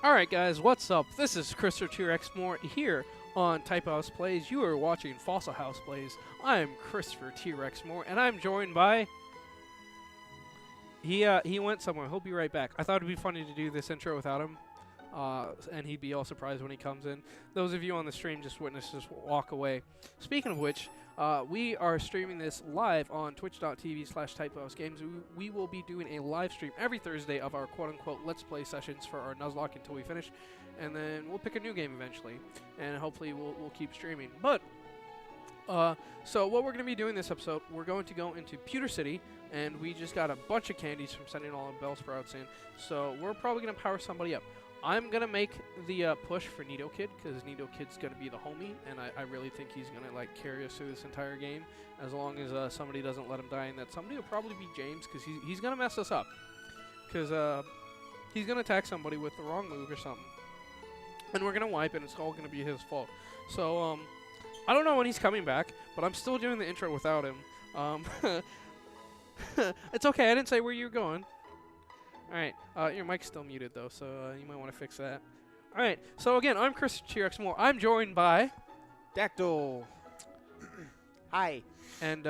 Alright guys, what's up? This is Christopher T-Rex Moore here on Type House Plays. You are watching Fossil House Plays. I am Christopher T-Rex Moore, and I'm joined by... He went somewhere. He'll be right back. I thought it'd be funny to do this intro without him, and he'd be all surprised when he comes in. Those of you on the stream just witnessed us walk away. Speaking of which, we are streaming this live on twitch.tv/typeHouseGames. We will be doing a live stream every Thursday of our quote-unquote Let's Play sessions for our Nuzlocke until we finish, and then we'll pick a new game eventually, and hopefully we'll keep streaming. But, so what we're going to be doing this episode, we're going to go into Pewter City, and we just got a bunch of candies from sending all the Bellsprouts in, so we're probably going to power somebody up. I'm going to make the push for Nidokid, because Nidokid's going to be the homie, and I really think he's going to like carry us through this entire game, as long as somebody doesn't let him die, and that somebody will probably be James, because he's going to mess us up, because he's going to attack somebody with the wrong move or something, and we're going to wipe, and it's all going to be his fault. So, I don't know when he's coming back, but I'm still doing the intro without him. It's okay, I didn't say where you were going. Alright, your mic's still muted though, so you might want to fix that. Alright, so again, I'm Chris T-Rex Moore. I'm joined by... Daktyl. Hi. And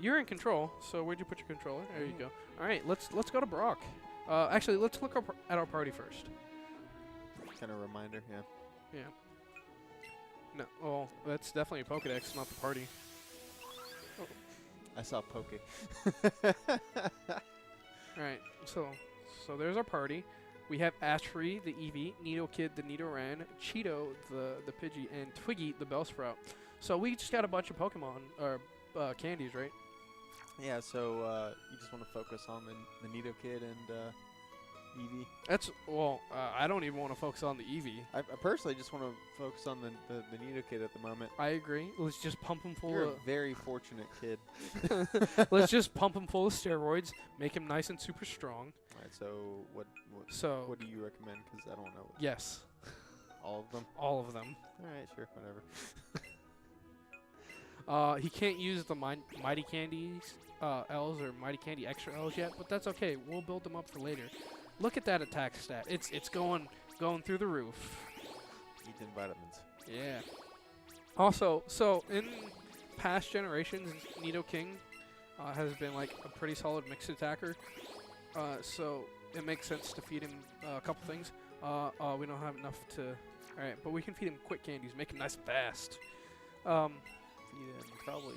you're in control, so where'd you put your controller? There you go. Alright, let's go to Brock. Actually, let's look up at our party first. Kind of reminder, yeah. Yeah. No, well, that's definitely a Pokedex, not the party. Oh. I saw Poke. Alright, so there's our party. We have Ashfree, the Eevee, Nidokid, the Nidoran, Cheeto, the Pidgey, and Twiggy, the Bellsprout. So we just got a bunch of Pokemon, or candies, right? Yeah, so you just want to focus on the Nidokid and Eevee. That's, well, I don't even want to focus on the Eevee. I personally just want to focus on the Nidokid at the moment. I agree. Let's just pump him full You're of... a very fortunate kid. Let's just pump him full of steroids, make him nice and super strong. Alright, so what do you recommend? Because I don't know. Yes. All of them? All of them. Alright, sure, whatever. He can't use the Mighty Candies L's or Mighty Candy Extra L's yet, but that's okay. We'll build them up for later. Look at that attack stat. It's going through the roof. Eating vitamins. Yeah. Also, so in past generations, Nidoking has been like a pretty solid mixed attacker. So it makes sense to feed him a couple things. We don't have enough to... Alright, but we can feed him quick candies, make him nice and fast. Feed him probably...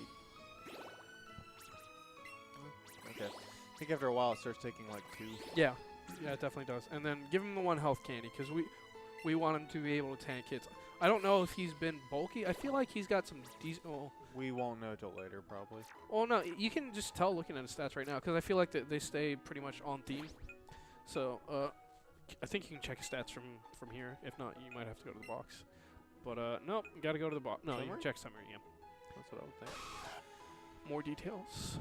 Okay. I think after a while it starts taking like 2. Yeah. Yeah, it definitely does. And then give him the 1 health candy, because we want him to be able to tank hits. I don't know if he's been bulky. I feel like he's got some decent... Oh. We won't know till later, probably. Oh, no, you can just tell looking at his stats right now, because I feel like they stay pretty much on theme. So, I think you can check his stats from here. If not, you might have to go to the box. But, nope, you gotta go to the box. No, you can check summary, yeah. That's what I would think. More details.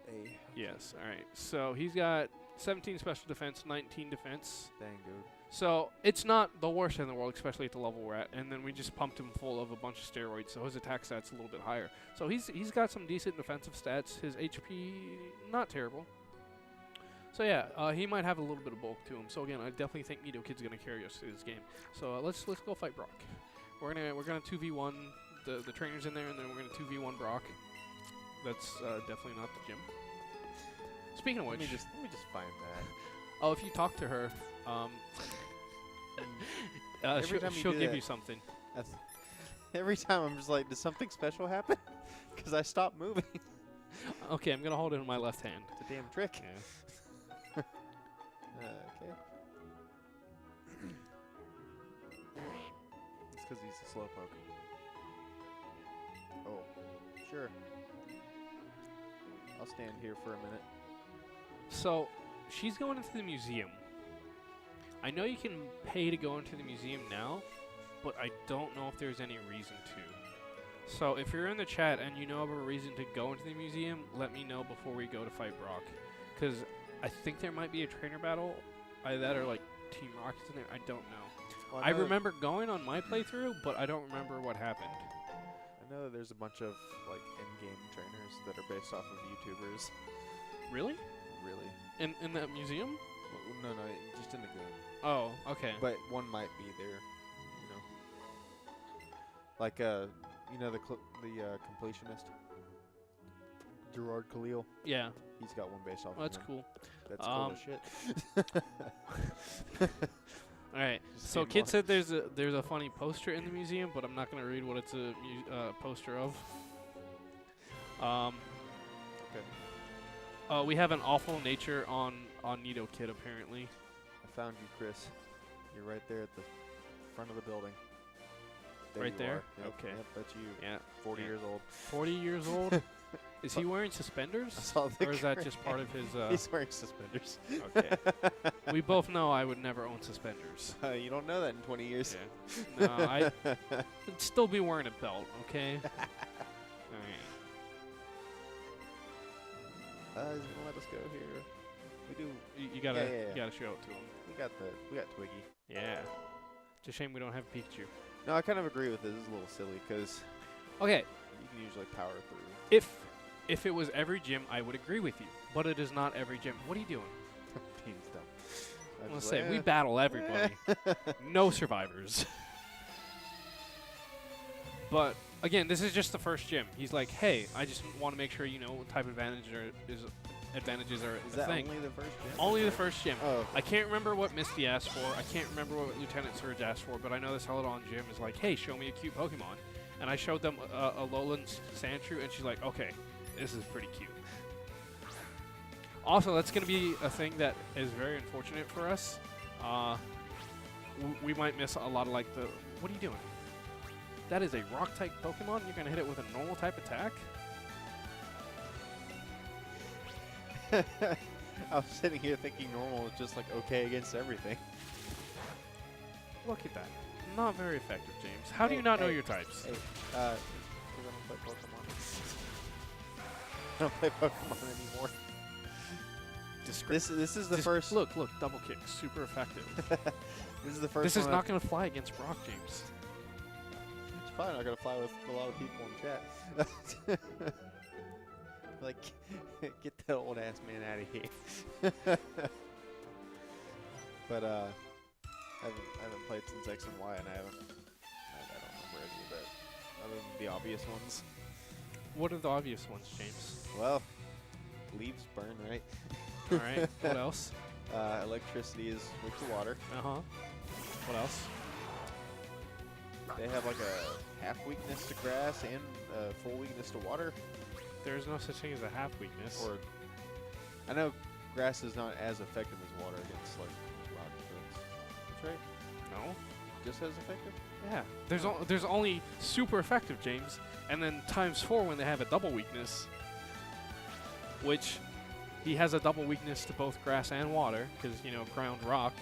Okay. Yes, alright. So, he's got 17 special defense, 19 defense. Dang good. So, it's not the worst in the world, especially at the level we're at. And then we just pumped him full of a bunch of steroids, so his attack stats a little bit higher. So, he's got some decent defensive stats. His HP, not terrible. So, yeah, he might have a little bit of bulk to him. So, again, I definitely think Nidokid's going to carry us through this game. So, let's go fight Brock. We're gonna 2v1 the trainers in there, and then we're going to 2v1 Brock. That's definitely not the gym. Speaking of which... Let me just find that. Oh, if you talk to her, she'll give you something. Every time I'm just like, does something special happen? Because I stopped moving. Okay, I'm going to hold it in my left hand. It's a damn trick. Yeah. Okay. It's because he's a slowpoke. Oh, sure. I'll stand here for a minute. So, she's going into the museum. I know you can pay to go into the museum now, but I don't know if there's any reason to. So, if you're in the chat and you know of a reason to go into the museum, let me know before we go to fight Brock. Because I think there might be a trainer battle, either that or like Team Rocket's in there, I don't know. Well, I remember going on my playthrough, but I don't remember what happened. I know that there's a bunch of like in-game trainers that are based off of YouTubers. Really? Really? In that museum? No, just in the game. Oh, okay. but one might be there. You know, like you know the completionist, Gerard Khalil. Yeah. He's got one based off. Well, that's of him. cool. That's cool as shit. All right. Just So saying Kid why. said there's a funny poster in the museum, but I'm not gonna read what it's a poster of. Okay. We have an awful nature on Nido Kid apparently. I found you, Chris. You're right there at the front of the building. Right you there? are. Yep, Okay. Yep, that's you. Yeah. 40 Yeah. years old. 40 years old. Is he wearing suspenders? I saw the Or is that current- just part of his? He's wearing suspenders. Okay. We both know I would never own suspenders. You don't know that in 20 years. Yeah. No, I'd still be wearing a belt. Okay. All right. He's gonna let us go here. We do. You gotta Yeah. you gotta show it to him. We got Twiggy. Yeah. It's a shame we don't have Pikachu. No, I kind of agree with this. This is a little silly because Okay. you can usually power through. If it was every gym, I would agree with you. But it is not every gym. What are you doing? Beans dumb. I'm Let's just say like, we eh. battle everybody. No survivors. But again, this is just the first gym. He's like, hey, I just want to make sure you know what type of advantages are Is the that thing. only the first gym? Only the first gym. Oh. I can't remember what Misty asked for. I can't remember what Lieutenant Surge asked for, but I know the Celadon gym is like, hey, show me a cute Pokemon. And I showed them a Alolan Sandshrew, and she's like, okay, this is pretty cute. Also, that's going to be a thing that is very unfortunate for us. We might miss a lot of like the... What are you doing? That is a rock-type Pokemon? You're going to hit it with a normal type attack? I was sitting here thinking normal is just like okay against everything. Look at that. Not very effective, James. How do you not know your types? Hey, because I don't play Pokemon. I don't play Pokemon anymore. This is the first. Look, double kick, super effective. This is the first. This is one not going to fly against Brock, James. It's fine. I gotta fly with a lot of people in chat. Like, get that old ass man out of here. But I haven't played since X and Y, and I don't remember any of that other than the obvious ones. What are the obvious ones, James? Well, leaves burn, right? All right. What else? Electricity is weak to water. Uh-huh. What else? They have like a half weakness to grass and full weakness to water. There's no such thing as a half weakness. Or I know grass is not as effective as water against like rock builds. That's right. No? Just as effective? Yeah. There's only super effective, James, and then ×4 when they have a double weakness, which he has a double weakness to both grass and water because ground rock.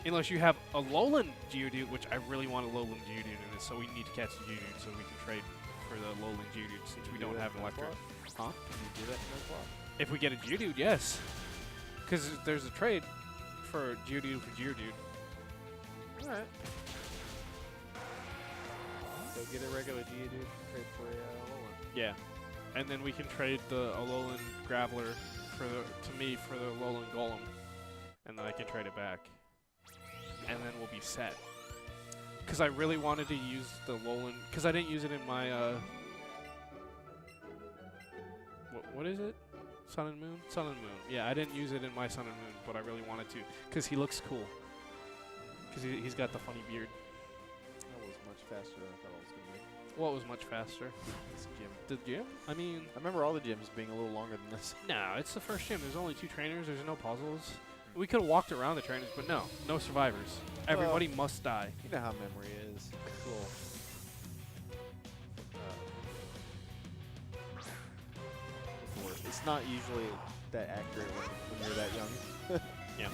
Unless you have a Alolan Geodude, which I really want a Alolan Geodude in this, so we need to catch a Geodude so we can trade for the Alolan Geodude since we don't have an electric. Huh? Can you do that in Nuzlocke? If we get a Geodude, yes. Because there's a trade for Geodude for Geodude. Alright. So get a regular Geodude, trade for a Alolan. Yeah. And then we can trade the Alolan Graveler for the Alolan Golem. And then I can trade it back. And then we'll be set. Because I really wanted to use the Alolan... Because I didn't use it in my... What is it? Sun and Moon? Sun and Moon. Yeah, I didn't use it in my Sun and Moon, but I really wanted to. Because he looks cool. Because he's got the funny beard. That was much faster than I thought it was going to be. What was much faster? This gym. The gym? I mean... I remember all the gyms being a little longer than this. No, it's the first gym. There's only 2 trainers. There's no puzzles. We could have walked around the trainers, but no survivors. Everybody must die. You know how memory is. Cool. It's not usually that accurate when you're that young. Yeah.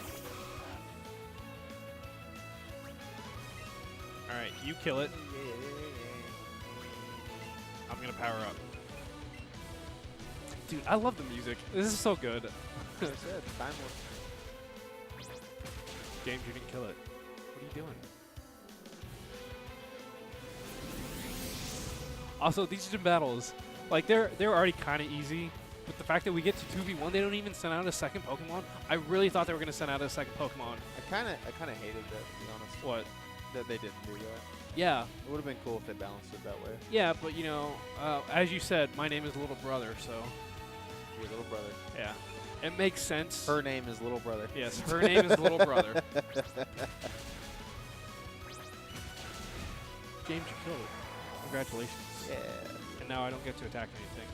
All right, you kill it. I'm gonna power up. Dude, I love the music. This is so good. Like I said, timeless. James, you didn't kill it. What are you doing? Also, these gym battles, like they're already kind of easy, But the fact that we get to 2v1, they don't even send out a second Pokemon. I really thought they were going to send out a second Pokemon. I kind of hated that, to be honest. What? That they didn't do that. Yeah. It would have been cool if they balanced it that way. Yeah, but you know, as you said, my name is Little Brother, so. Your little brother. Yeah. It makes sense. Her name is Little Brother. Yes, her name is Little Brother. James, you killed it. Congratulations. Yeah. And now I don't get to attack anything.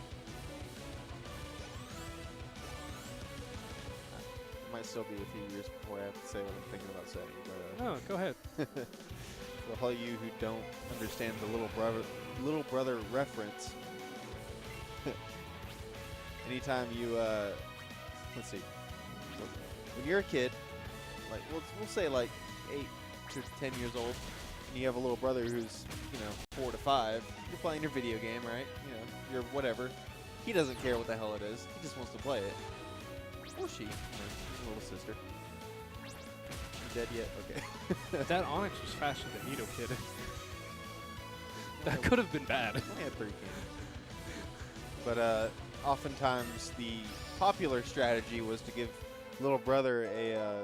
It might still be a few years before I have to say what I'm thinking about saying, but Oh, go ahead. for all you who don't understand the little brother reference, anytime you let's see, when you're a kid, like we'll say like 8 to 10 years old, and you have a little brother who's 4 to 5, you're playing your video game, right? You're whatever. He doesn't care what the hell it is. He just wants to play it. Or she, your little sister. You dead yet? Okay. That Onyx was faster than Nido Kid. That could have been bad. I had 30 cannon. But oftentimes the popular strategy was to give little brother a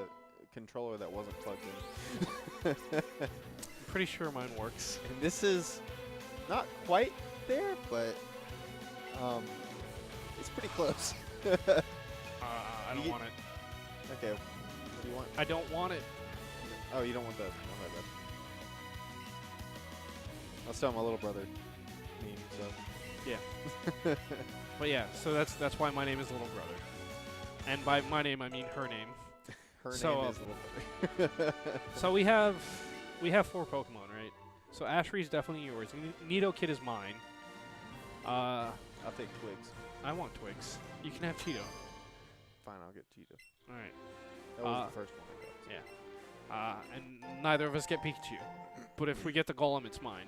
controller that wasn't plugged in. Pretty sure mine works. And this is not quite there, but it's pretty close. I don't want it. Okay. What do you want? I don't want it. Oh, you don't want that. Okay, then. I'll tell my little brother meme, so. Yeah. But yeah, so that's why my name is Little Brother. And by my name, I mean her name. Her So, name is Little Brother. So we have 4 Pokemon, right? So Ashry's definitely yours. Nido Kid is mine. I'll take Twigs. I want Twigs. You can have Cheeto. Fine, I'll get Cheetah. All right. That was the first one I got. So. Yeah. And neither of us get Pikachu. But if we get the Golem, it's mine.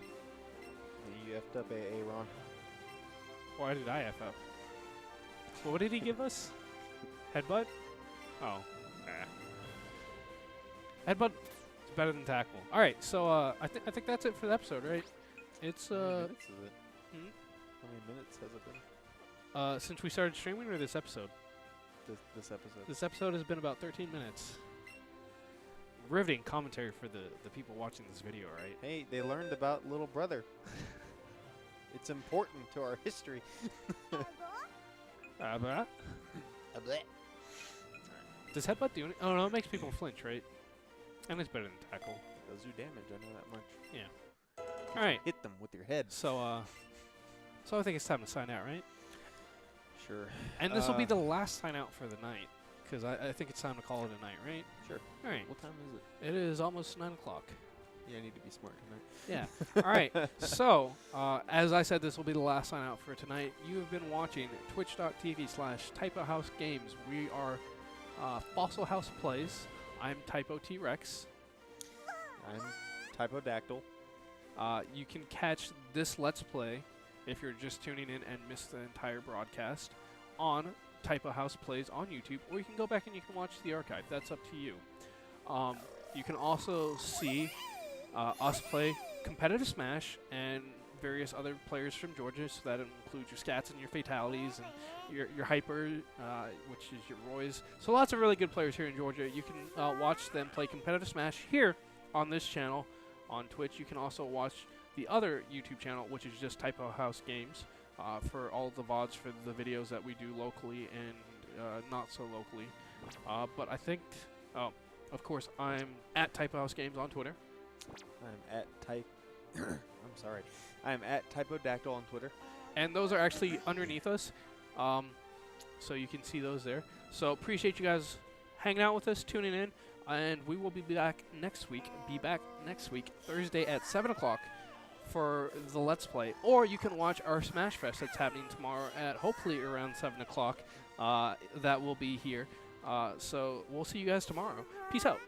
You effed up Ron. Why did I F up? What did he give us? Headbutt? Oh. Headbutt is better than Tackle. All right, so I think that's it for the episode, right? It's How many minutes is it? Hmm? How many minutes has it been? Since we started streaming, or this episode? This episode. This episode has been about 13 minutes. Riveting commentary for the people watching this video, right? Hey, they learned about Little Brother. It's important to our history. Does Headbutt do anything? Oh, no, it makes people flinch, right? And it's better than Tackle. It does do damage, I know that much. Yeah. All right. Hit them with your head. So I think it's time to sign out, right? Sure. And this will be the last sign out for the night, because I think it's time to call it a night, right? Sure. All right. What time is it? It is almost 9 o'clock. Yeah, I need to be smart tonight. Yeah. All right. So, as I said, this will be the last sign out for tonight. You have been watching twitch.tv/TypoHouseGames. We are Fossil House Plays. I'm Typo T-Rex. I'm Typo Daktyl. You can catch this Let's Play if you're just tuning in and missed the entire broadcast on Typo House Plays on YouTube, or you can go back and you can watch the archive. That's up to you. You can also see us play competitive Smash and various other players from Georgia, so that includes your Scats and your Fatalities and your Hyper, which is your Roys. So lots of really good players here in Georgia. You can watch them play competitive Smash here on this channel on Twitch. You can also watch the other YouTube channel, which is just Typo House Games, for all the VODs for the videos that we do locally and not so locally. But I think, of course, I'm at Typo House Games on Twitter. I'm at I'm sorry. I'm at Typodactyl on Twitter. And those are actually underneath us, so you can see those there. So appreciate you guys hanging out with us, tuning in, and we will be back next week. Thursday at 7 o'clock for the Let's Play. Or you can watch our Smash Fest that's happening tomorrow at hopefully around 7 o'clock. That will be here. So we'll see you guys tomorrow. Peace out.